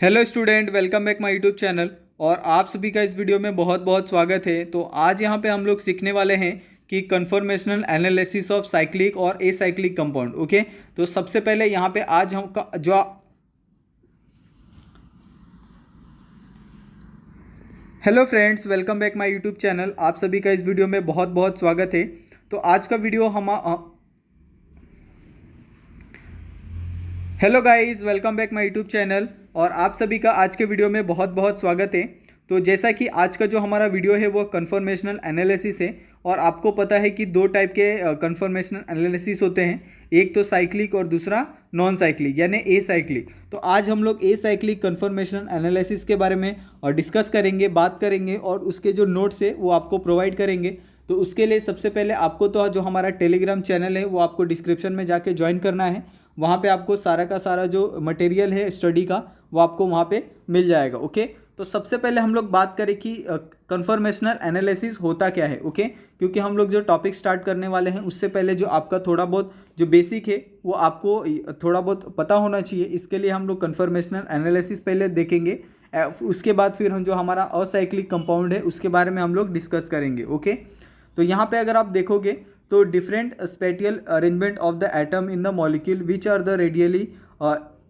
Hello student, welcome back my YouTube channel. और आप सभी का इस वीडियो में बहुत बहुत स्वागत है। तो आज यहाँ पे हम लोग सीखने वाले हैं कि कन्फॉर्मेशनल एनालिसिस ऑफ साइक्लिक और एसाइक्लिक कंपाउंड। ओके, तो सबसे पहले यहाँ पे आज हम जो hello friends, welcome back my YouTube channel. आप सभी का इस वीडियो में बहुत बहुत स्वागत है। तो आज का video hello guys, welcome back my YouTube channel और आप सभी का आज के वीडियो में बहुत बहुत स्वागत है। तो जैसा कि आज का जो हमारा वीडियो है वो कन्फॉर्मेशनल एनालिसिस है। और आपको पता है कि दो टाइप के कन्फॉर्मेशनल एनालिसिस होते हैं, एक तो साइक्लिक और दूसरा नॉन साइक्लिक यानी ए साइक्लिक। तो आज हम लोग ए साइक्लिक कन्फॉर्मेशनल एनालिसिस के बारे में डिस्कस करेंगे, बात करेंगे और उसके जो नोट्स है वो आपको प्रोवाइड करेंगे। तो उसके लिए सबसे पहले आपको तो जो हमारा टेलीग्राम चैनल है वो आपको डिस्क्रिप्शन में जाके ज्वाइन करना है। वहाँ पे आपको सारा का सारा जो मटेरियल है स्टडी का वो आपको वहाँ पे मिल जाएगा। ओके, तो सबसे पहले हम लोग बात करें कि कन्फॉर्मेशनल एनालिसिस होता क्या है। ओके, क्योंकि हम लोग जो टॉपिक स्टार्ट करने वाले हैं उससे पहले जो आपका थोड़ा बहुत जो बेसिक है वो आपको थोड़ा बहुत पता होना चाहिए। इसके लिए हम लोग कन्फॉर्मेशनल एनालिसिस पहले देखेंगे, उसके बाद फिर हम जो हमारा असाइक्लिक कंपाउंड है उसके बारे में हम लोग डिस्कस करेंगे। ओके, तो यहाँ पे अगर आप देखोगे तो different spatial arrangement of the atom in the molecule which are the readily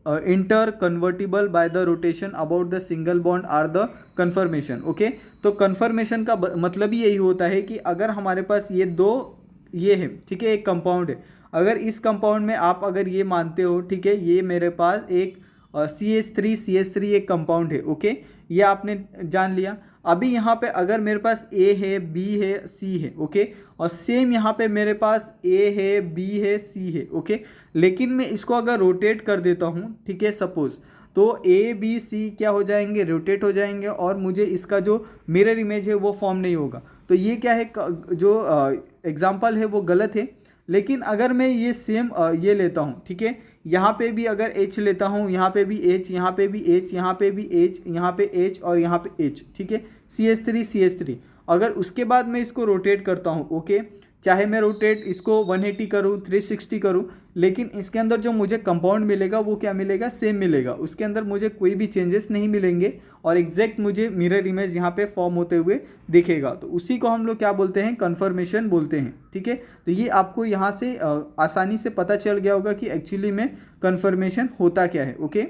interconvertible by the rotation about the single bond are the conformation. Okay, तो कन्फर्मेशन का मतलब ही यही होता है कि अगर हमारे पास ये है, ठीक है, एक कंपाउंड है। अगर इस कंपाउंड में आप अगर ये मानते हो, ठीक है, ये मेरे पास एक CH3 एक कंपाउंड है। ओके, ये आपने जान लिया। अभी यहाँ पे अगर मेरे पास A है, B है, C है, ओके, और सेम यहाँ पे मेरे पास A है, B है, C है, ओके, लेकिन मैं इसको अगर रोटेट कर देता हूँ, ठीक है, सपोज, तो A B C क्या हो जाएंगे, रोटेट हो जाएंगे और मुझे इसका जो मिरर इमेज है वो फॉर्म नहीं होगा। तो ये क्या है, जो एग्जाम्पल है वो गलत है। लेकिन अगर मैं ये सेम ये लेता हूँ, ठीक है, यहाँ पे भी अगर H लेता हूँ, यहाँ पे भी H, यहाँ पे भी H, यहाँ पे भी H, यहाँ पे H और यहाँ पे H, ठीक है, CH3 अगर उसके बाद मैं इसको रोटेट करता हूँ, ओके, चाहे मैं रोटेट इसको 180 करूँ, 360 करूँ, लेकिन इसके अंदर जो मुझे कंपाउंड मिलेगा वो क्या मिलेगा, सेम मिलेगा। उसके अंदर मुझे कोई भी चेंजेस नहीं मिलेंगे और एग्जैक्ट मुझे मिरर इमेज यहाँ पे फॉर्म होते हुए दिखेगा। तो उसी को हम लोग क्या बोलते हैं, कन्फर्मेशन बोलते हैं। ठीक है, तो ये आपको यहाँ से आसानी से पता चल गया होगा कि एक्चुअली में कन्फर्मेशन होता क्या है। Okay,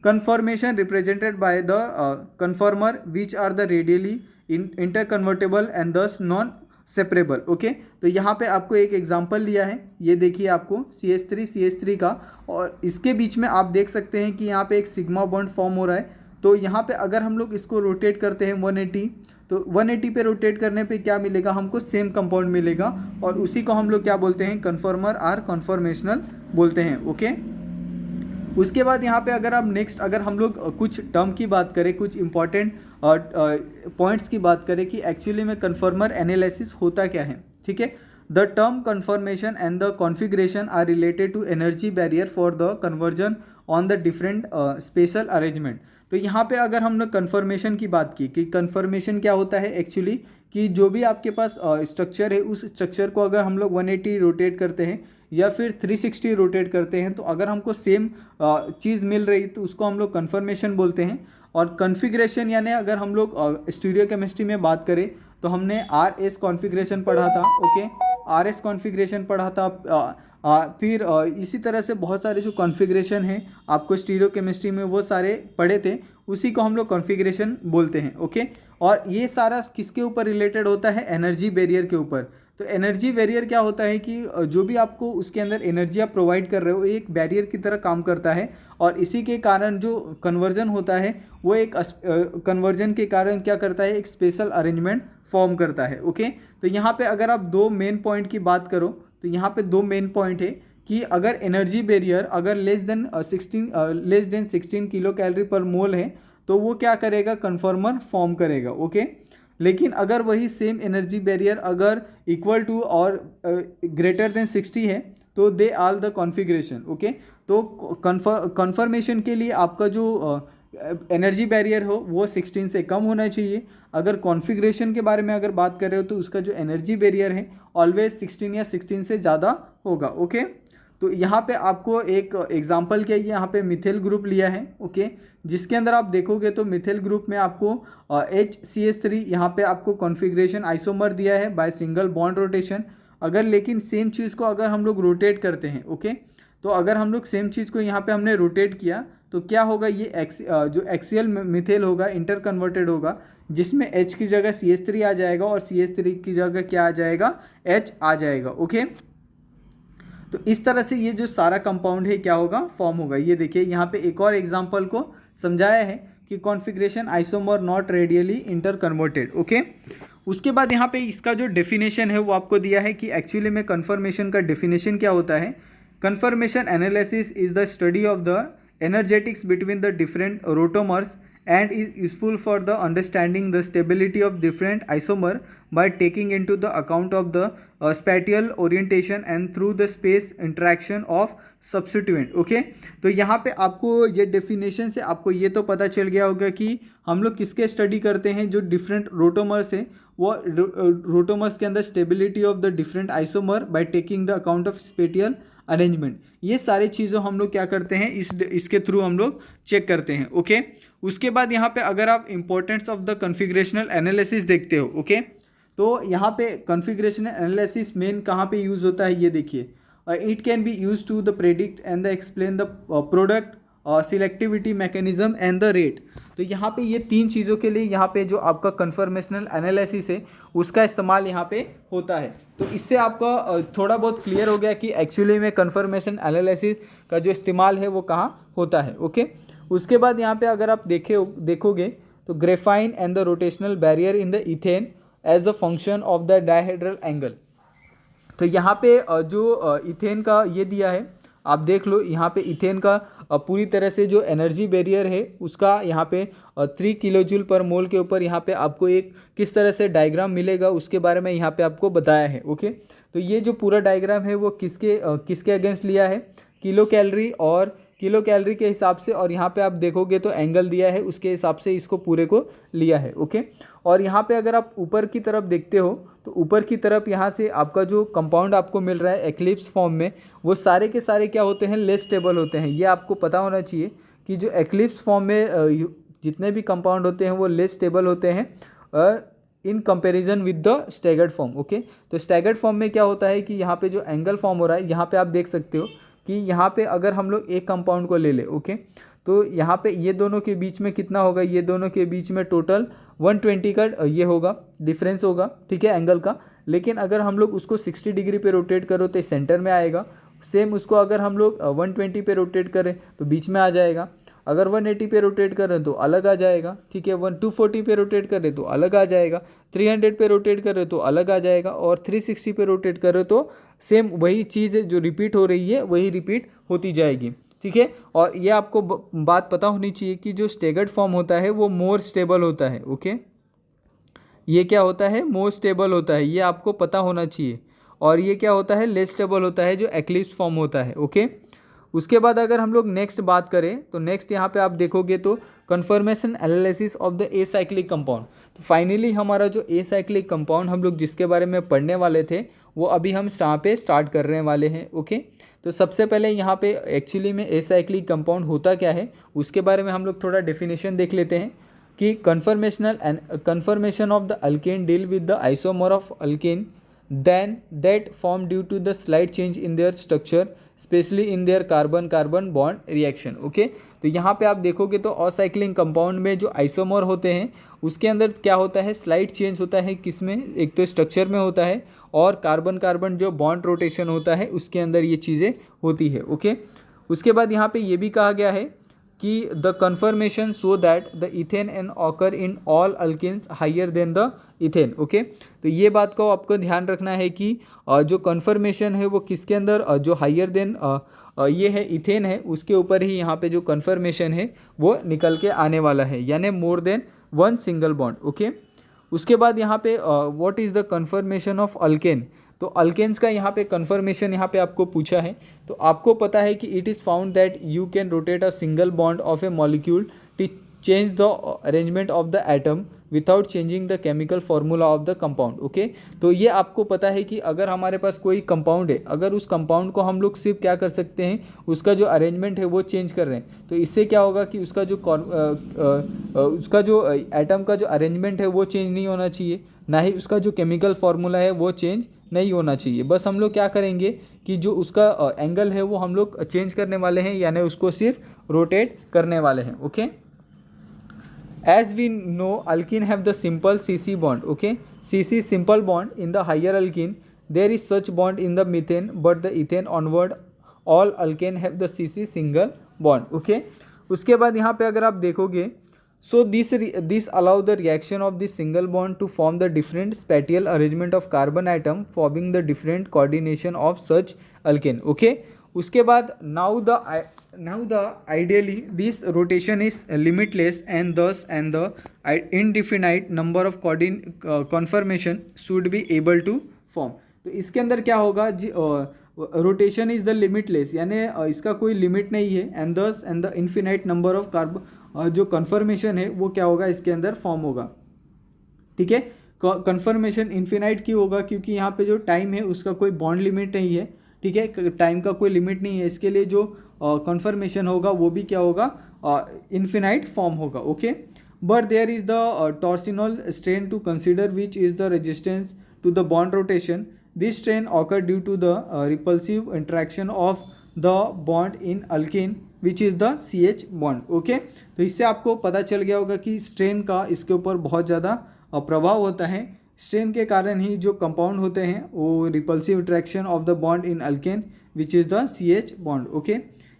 conformation represented by the conformer which are the readily interconvertible and thus non separable. Okay, तो यहाँ पे आपको एक एग्जांपल लिया है, ये देखिए आपको CH3 का, और इसके बीच में आप देख सकते हैं कि यहाँ पे एक सिग्मा बॉन्ड फॉर्म हो रहा है। तो यहाँ पे अगर हम लोग इसको रोटेट करते हैं 180, तो 180 पे रोटेट करने पे क्या मिलेगा, हमको सेम कंपाउंड मिलेगा और उसी को हम लोग क्या बोलते हैं, कन्फर्मर आर कन्फर्मेशनल बोलते हैं। ओके, उसके बाद यहाँ पे अगर आप नेक्स्ट अगर हम लोग कुछ टर्म की बात करें, कुछ इंपॉर्टेंट पॉइंट्स की बात करें कि एक्चुअली में कन्फर्मर एनालिसिस होता क्या है। ठीक है, the term conformation and the configuration are related to energy barrier for the conversion on the different special arrangement. तो यहाँ पे अगर हम लोग कन्फर्मेशन की बात की कि कन्फर्मेशन क्या होता है एक्चुअली, कि जो भी आपके पास स्ट्रक्चर है उस स्ट्रक्चर को अगर हम लोग 180 रोटेट करते हैं या फिर 360 रोटेट करते हैं, तो अगर हमको सेम चीज़ मिल रही तो उसको हम लोग कन्फर्मेशन बोलते हैं। और कॉन्फ़िगरेशन यानी अगर हम लोग स्टीरियो केमिस्ट्री में बात करें तो हमने RS कॉन्फ़िगरेशन पढ़ा था। ओके, RS कॉन्फ़िगरेशन पढ़ा था। फिर इसी तरह से बहुत सारे जो कॉन्फ़िगरेशन हैं आपको स्टीरियो केमिस्ट्री में वो सारे पढ़े थे, उसी को हम लोग कॉन्फ़िगरेशन बोलते हैं। ओके, और ये सारा किसके ऊपर रिलेटेड होता है, एनर्जी बैरियर के ऊपर। तो एनर्जी बैरियर क्या होता है कि जो भी आपको उसके अंदर एनर्जी आप प्रोवाइड कर रहे हो एक बैरियर की तरह काम करता है और इसी के कारण जो कन्वर्जन होता है वो एक कन्वर्जन के कारण क्या करता है, एक स्पेशल अरेंजमेंट फॉर्म करता है। ओके, तो यहाँ पे अगर आप दो मेन पॉइंट की बात करो तो यहाँ पे दो मेन पॉइंट है कि अगर एनर्जी बैरियर अगर लेस देन 16 किलो कैलोरी पर मोल है तो वो क्या करेगा, कन्फर्मर फॉर्म करेगा। ओके, लेकिन अगर वही सेम एनर्जी बैरियर अगर इक्वल टू और ग्रेटर देन 60 है तो they are the configuration. Okay, तो कन्फर्मेशन के लिए आपका जो एनर्जी बैरियर हो वो 16 से कम होना चाहिए। अगर कॉन्फ़िगरेशन के बारे में अगर बात कर रहे हो तो उसका जो एनर्जी बैरियर है ऑलवेज 16 या 16 से ज़्यादा होगा। ओके, तो यहाँ पे आपको एक एग्जांपल के लिए यहाँ पे मिथेल ग्रुप लिया है, ओके, जिसके अंदर आप देखोगे तो मिथेल ग्रुप में आपको HCH3 यहाँ पे आपको कॉन्फ़िगरेशन आइसोमर दिया है बाय सिंगल बॉन्ड रोटेशन। अगर लेकिन सेम चीज़ को अगर हम लोग रोटेट करते हैं, ओके, तो अगर हम लोग सेम चीज़ को यहाँ पे हमने रोटेट किया तो क्या होगा, ये जो एक्सियल मिथेल होगा इंटर कन्वर्टेड होगा, जिसमें H की जगह CH3 आ जाएगा और CH3 की जगह क्या आ जाएगा, H आ जाएगा, ओके। तो इस तरह से ये जो सारा कंपाउंड है क्या होगा, फॉर्म होगा। ये देखिए यहाँ पे एक और एग्जांपल को समझाया है कि configuration isomer not radially inter converted, okay. उसके बाद यहाँ पे इसका जो डेफिनेशन है वो आपको दिया है कि एक्चुअली में कन्फर्मेशन का डेफिनेशन क्या होता है। Conformation analysis is the study of the energetics between the different rotamers and is useful for the understanding the stability of different isomer by taking into the account of the spatial orientation and through the space interaction of substituent, okay। तो यहाँ पे आपको ये definition से आपको ये तो पता चल गया होगा कि हम लोग किसके स्टडी करते हैं, जो डिफरेंट रोटोमर्स है वो रोटोमर्स के अंदर stability of the different isomer by taking the account of spatial arrangement. ये सारी चीज़ें हम लोग क्या करते हैं, इसके थ्रू हम लोग चेक करते हैं, ओके। उसके बाद यहाँ पे अगर आप importance of the configurational analysis देखते हो, ओके, तो यहाँ पे कॉन्फ़िगरेशनल एनालिसिस मेन कहाँ पे यूज़ होता है, ये देखिए, it can be use to the predict and the explain the product selectivity mechanism and the rate. तो यहाँ पे ये तीन चीज़ों के लिए यहाँ पे जो आपका कन्फर्मेशनल एनालिसिस है उसका इस्तेमाल यहाँ पे होता है। तो इससे आपका थोड़ा बहुत क्लियर हो गया कि एक्चुअली में कन्फर्मेशन एनालिसिस का जो इस्तेमाल है वो कहाँ होता है, ओके। उसके बाद यहाँ पे अगर आप देखोगे तो graphene and the rotational barrier in the ethane as a function of the dihedral angle. तो यहाँ पे जो इथेन का ये दिया है, आप देख लो यहाँ पे इथेन का पूरी तरह से जो एनर्जी बैरियर है उसका यहाँ पे 3 किलोजूल पर मोल के ऊपर यहाँ पे आपको एक किस तरह से डायग्राम मिलेगा उसके बारे में यहाँ पे आपको बताया है, ओके। तो ये जो पूरा डायग्राम है वो किसके अगेंस्ट लिया है, किलो कैलोरी के हिसाब से, और यहाँ पे आप देखोगे तो एंगल दिया है उसके हिसाब से इसको पूरे को लिया है, ओके। और यहाँ पे अगर आप ऊपर की तरफ देखते हो तो ऊपर की तरफ यहाँ से आपका जो कंपाउंड आपको मिल रहा है एक्लिप्स फॉर्म में, वो सारे के सारे क्या होते हैं, लेस स्टेबल होते हैं। ये आपको पता होना चाहिए कि जो एक्लिप्स फॉर्म में जितने भी कंपाउंड होते हैं वो लेस स्टेबल होते हैं in comparison with the staggered form, okay. तो स्टैगर्ड फॉर्म में क्या होता है कि यहाँ पे जो एंगल फॉर्म हो रहा है, यहाँ पे आप देख सकते हो कि यहाँ पे अगर हम लोग एक कंपाउंड को ले ले, ओके, तो यहाँ पे ये दोनों के बीच में कितना होगा, ये दोनों के बीच में टोटल 120 का ये होगा, डिफरेंस होगा, ठीक है, एंगल का। लेकिन अगर हम लोग उसको 60 डिग्री पे रोटेट करो तो सेंटर में आएगा। सेम उसको अगर हम लोग 120 पे रोटेट करें तो बीच में आ जाएगा। अगर 180 पे रोटेट करें तो अलग आ जाएगा, ठीक है। 240 पे रोटेट करें तो अलग आ जाएगा, 300 पे रोटेट करें तो अलग आ जाएगा, और 360 पे रोटेट करें तो सेम वही चीज़ है जो रिपीट हो रही है वही रिपीट होती जाएगी, ठीक है। और ये आपको बात पता होनी चाहिए कि जो स्टैगर्ड फॉर्म होता है वो मोर स्टेबल होता है, ओके। ये क्या होता है, मोर स्टेबल होता है, ये आपको पता होना चाहिए। और ये क्या होता है, लेस स्टेबल होता है, जो एक्लिप्स फॉर्म होता है, ओके। उसके बाद अगर हम लोग नेक्स्ट बात करें तो नेक्स्ट यहाँ पे आप देखोगे तो conformation analysis of the acyclic compound. तो फाइनली हमारा जो एसाइक्लिक कंपाउंड हम लोग जिसके बारे में पढ़ने वाले थे वो अभी हम यहाँ पे स्टार्ट करने वाले हैं, ओके। तो सबसे पहले यहाँ पे एक्चुअली में एसाइक्लिक कंपाउंड होता क्या है उसके बारे में हम लोग थोड़ा डेफिनेशन देख लेते हैं कि conformation of the alkane deal with the isomer of alkane then that form due to the slight change in their structure specially in their carbon carbon bond reaction, okay. तो यहाँ पे आप देखोगे तो असाइक्लिंग कंपाउंड में जो आइसोमर होते हैं उसके अंदर क्या होता है, स्लाइट चेंज होता है, किसमें, एक तो स्ट्रक्चर में होता है, और कार्बन कार्बन जो बॉन्ड रोटेशन होता है उसके अंदर ये चीज़ें होती है, ओके। उसके बाद यहाँ पे ये भी कहा गया है कि the conformation so that the ethane and occur in all alkanes higher than the ethane, okay. तो ये बात को आपको ध्यान रखना है कि जो कन्फर्मेशन है वो किसके अंदर, जो हायर देन ये है इथेन है उसके ऊपर ही यहाँ पे जो कन्फर्मेशन है वो निकल के आने वाला है, यानी more than one single bond, okay. उसके बाद यहाँ पे what is the conformation of alkane. तो अल्केन्स का यहाँ पे कन्फर्मेशन यहाँ पे आपको पूछा है, तो आपको पता है कि it is found that you can rotate a single bond of A molecule change the arrangement of the atom without changing the chemical formula of the compound. Okay, तो ये आपको पता है कि अगर हमारे पास कोई कंपाउंड है, अगर उस कंपाउंड को हम लोग सिर्फ क्या कर सकते हैं, उसका जो अरेंजमेंट है वो चेंज कर रहे हैं, तो इससे क्या होगा कि उसका जो एटम का जो अरेंजमेंट है वो चेंज नहीं होना चाहिए, ना ही उसका जो केमिकल फार्मूला है वो चेंज नहीं होना चाहिए। बस हम लोग क्या करेंगे कि जो उसका एंगल है वो हम लोग चेंज करने वाले हैं, यानी उसको सिर्फ रोटेट करने वाले हैं। Okay, as we know alkene have the simple CC bond, okay, CC simple bond in the higher alkene, there is such bond in the methane, but the ethane onward all alkane have the CC single bond। okay, उसके बाद यहाँ पे अगर आप देखोगे, so this allow the reaction of this single bond to form the different spatial arrangement of carbon atom forming the different coordination of such alkane। okay, उसके बाद now the ideally this rotation is limitless and thus and the indefinite number of conformation should be able to form। तो इसके अंदर क्या होगा, rotation is the limitless, यानी इसका कोई लिमिट नहीं है, एंड दस and the infinite number of जो कन्फर्मेशन है वो क्या होगा, इसके अंदर फॉर्म होगा। ठीक है, कन्फर्मेशन इन्फिनाइट क्यों होगा, क्योंकि यहाँ पे जो टाइम है उसका कोई बॉन्ड लिमिट नहीं है। ठीक है, टाइम का कोई लिमिट नहीं है, इसके लिए जो कन्फर्मेशन होगा वो भी क्या होगा, इन्फिनाइट फॉर्म होगा। Okay, but there is the torsional strain to consider which is the resistance to the bond rotation. This strain occur due to the repulsive interaction of the bond in alkene which is the CH bond. Okay, तो इससे आपको पता चल गया होगा कि strain का इसके ऊपर बहुत ज़्यादा प्रभाव होता है। स्ट्रेन के कारण ही जो कंपाउंड होते हैं वो repulsive interaction of the bond in alkane which is the CH bond. Okay,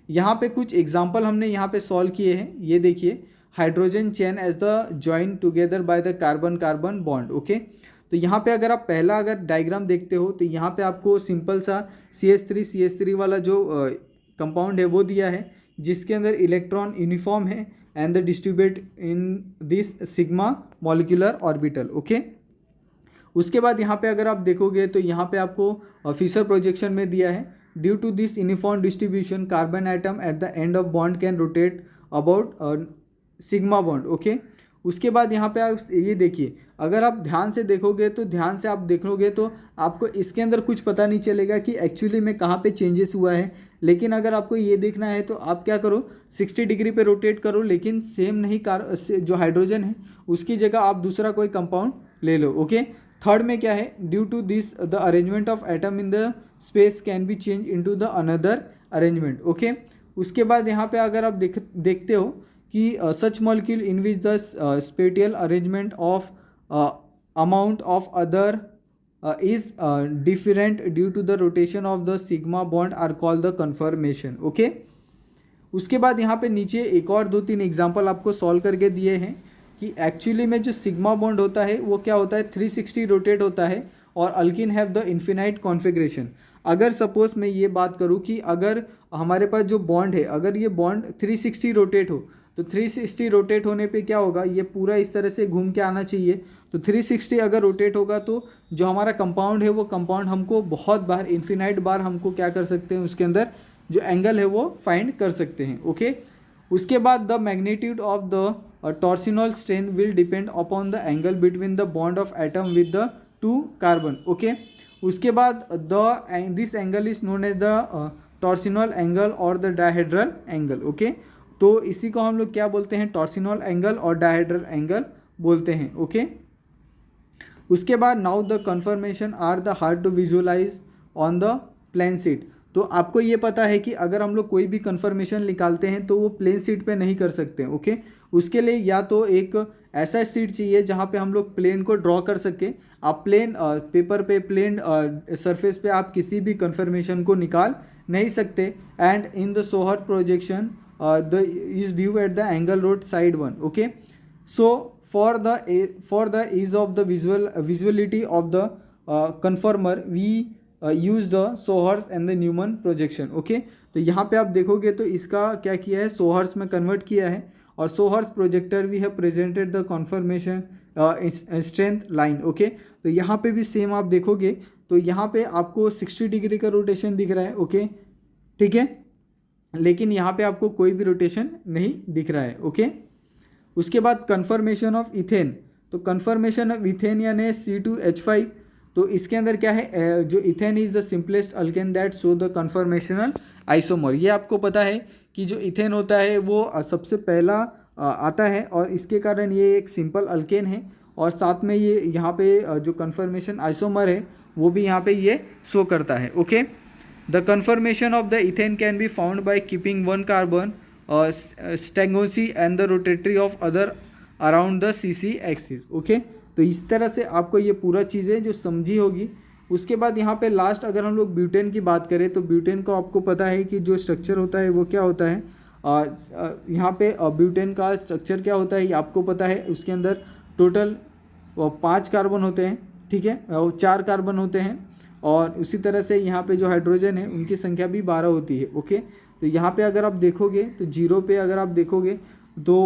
यहाँ पे कुछ एग्जाम्पल हमने यहाँ पे सॉल्व किए हैं। ये देखिए, hydrogen chain as the join together by the carbon carbon bond. Okay, तो यहाँ पे अगर आप पहला अगर डायग्राम देखते हो तो यहाँ पे आपको सिंपल सा CH3 वाला जो कंपाउंड है वो दिया है, जिसके अंदर इलेक्ट्रॉन यूनिफॉर्म है and the distribute in this sigma molecular orbital. Okay, उसके बाद यहाँ पे अगर आप देखोगे तो यहाँ पे आपको फिशर प्रोजेक्शन में दिया है, due to this uniform distribution carbon atom at the end of bond can rotate about sigma bond. Okay, उसके बाद यहाँ पे आप ये देखिए, अगर आप ध्यान से देखोगे तो आपको इसके अंदर कुछ पता नहीं चलेगा कि एक्चुअली में कहाँ पे चेंजेस हुआ है। लेकिन अगर आपको ये देखना है तो आप क्या करो, 60 डिग्री पे रोटेट करो, लेकिन सेम नहीं जो हाइड्रोजन है उसकी जगह आप दूसरा कोई कंपाउंड ले लो। ओके, थर्ड में क्या है, due to this the arrangement of atom in the space can be change into the another arrangement. Okay, उसके बाद यहाँ पे अगर आप देखते हो कि such molecule in which the spatial arrangement of amount of other is different due to the rotation of the sigma bond are called the conformation। okay, उसके बाद यहाँ पे नीचे एक और 2-3 एग्जांपल आपको सॉल्व करके दिए हैं कि एक्चुअली में जो सिग्मा बॉन्ड होता है वो क्या होता है, 360 रोटेट होता है और alkene have the infinite configuration. अगर सपोज मैं ये बात करूँ कि अगर हमारे पास जो बॉन्ड है, अगर ये बॉन्ड 360 रोटेट हो तो 360 रोटेट होने पे क्या होगा, ये पूरा इस तरह से घूम के आना चाहिए। तो 360 अगर रोटेट होगा तो जो हमारा कंपाउंड है वो कंपाउंड हमको बहुत बार, इन्फिनाइट बार हमको क्या कर सकते हैं, उसके अंदर जो एंगल है वो फाइंड कर सकते हैं। ओके, उसके बाद the magnitude of the torsional strain will depend upon the angle between the bond of atom with the 2 carbon. Okay, उसके बाद this angle is known as the torsional angle और द डायहेड्रल एंगल। ओके, तो इसी को हम लोग क्या बोलते हैं, टॉर्सिनल एंगल और डायहेड्रल एंगल बोलते हैं। ओके, उसके बाद now the conformation are the hard to visualise on the plane sheet. तो आपको ये पता है कि अगर हम लोग कोई भी कन्फर्मेशन निकालते हैं तो वो प्लेन शीट पे नहीं कर सकते। ओके, उसके लिए या तो एक ऐसा शीट चाहिए जहाँ पे हम लोग प्लेन को ड्रॉ कर सके। आप प्लेन पेपर पे, प्लेन सरफेस पे आप किसी भी कन्फर्मेशन को निकाल नहीं सकते। एंड इन द सोहर projection the is view at the angle road side 1। Okay, so for the ease of the visuality of the conformer we use the Sohars and the Newman projection। okay, तो यहाँ पे आप देखोगे तो इसका क्या किया है, सोहर्स में कन्वर्ट किया है और sawhorse projector we have presented the conformation strength line. Okay, तो यहाँ पे भी सेम आप देखोगे तो यहाँ पे आपको 60 डिग्री का रोटेशन दिख रहा है। ओके, ठीक है, लेकिन यहाँ पे आपको कोई भी रोटेशन नहीं दिख रहा है। ओके, उसके बाद कन्फर्मेशन ऑफ इथेन, तो कन्फर्मेशन ऑफ इथेन यानी C2H5, तो इसके अंदर क्या है, जो ethane is the simplest alkane that show the conformational isomer. ये आपको पता है कि जो इथेन होता है वो सबसे पहला आता है और इसके कारण ये एक सिंपल अल्केन है और साथ में ये यहाँ पे जो कन्फर्मेशन आइसोमर है वो भी यहाँ पे ये शो करता है। Okay, the conformation of the ethane can be found by keeping one carbon स्टेगोसी and the rotatory of other around the CC axis. Okay, तो इस तरह से आपको ये पूरा चीज़ें जो समझी होगी। उसके बाद यहाँ पे लास्ट अगर हम लोग ब्यूटेन की बात करें तो ब्यूटेन को आपको पता है कि जो स्ट्रक्चर होता है वो क्या होता है। यहाँ पे ब्यूटेन का स्ट्रक्चर क्या होता है ये आपको पता है। उसके अंदर टोटल 5 कार्बन होते हैं, ठीक है, 4 कार्बन होते हैं और उसी तरह से यहाँ पे जो हाइड्रोजन है उनकी संख्या भी 12 होती है। ओके, तो यहाँ पे अगर आप देखोगे तो जीरो पे अगर आप देखोगे तो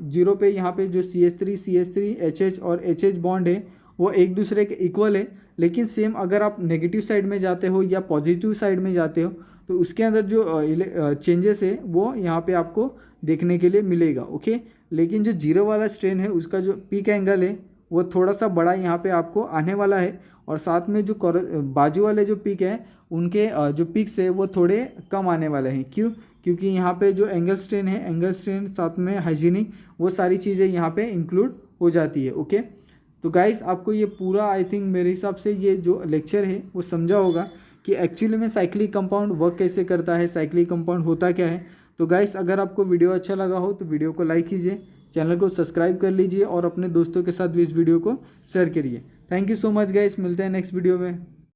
जीरो पे यहाँ पे जो CH3 HH और HH बॉन्ड है वो एक दूसरे के इक्वल है, लेकिन सेम अगर आप नेगेटिव साइड में जाते हो या पॉजिटिव साइड में जाते हो तो उसके अंदर जो चेंजेस है वो यहाँ पे आपको देखने के लिए मिलेगा। ओके, लेकिन जो जीरो वाला स्ट्रेन है उसका जो पीक एंगल है वो थोड़ा सा बड़ा यहाँ पे आपको आने वाला है और साथ में जो बाजू वाले जो पीक है उनके जो पिक्स है वो थोड़े कम आने वाले हैं। क्यों? क्योंकि यहाँ पे जो एंगल स्ट्रेन है, एंगल स्ट्रेन साथ में हाइजीनिक, वो सारी चीज़ें यहाँ पे इंक्लूड हो जाती है। ओके, तो गाइस आपको ये पूरा आई थिंक मेरे हिसाब से ये जो लेक्चर है वो समझा होगा कि एक्चुअली में साइक्लिक कंपाउंड वर्क कैसे करता है, साइक्लिक कंपाउंड होता क्या है। तो गाइस अगर आपको वीडियो अच्छा लगा हो तो वीडियो को लाइक कीजिए, चैनल को सब्सक्राइब कर लीजिए और अपने दोस्तों के साथ भी इस वीडियो को शेयर करिए। Thank you so much guys, मिलते हैं नेक्स्ट वीडियो में।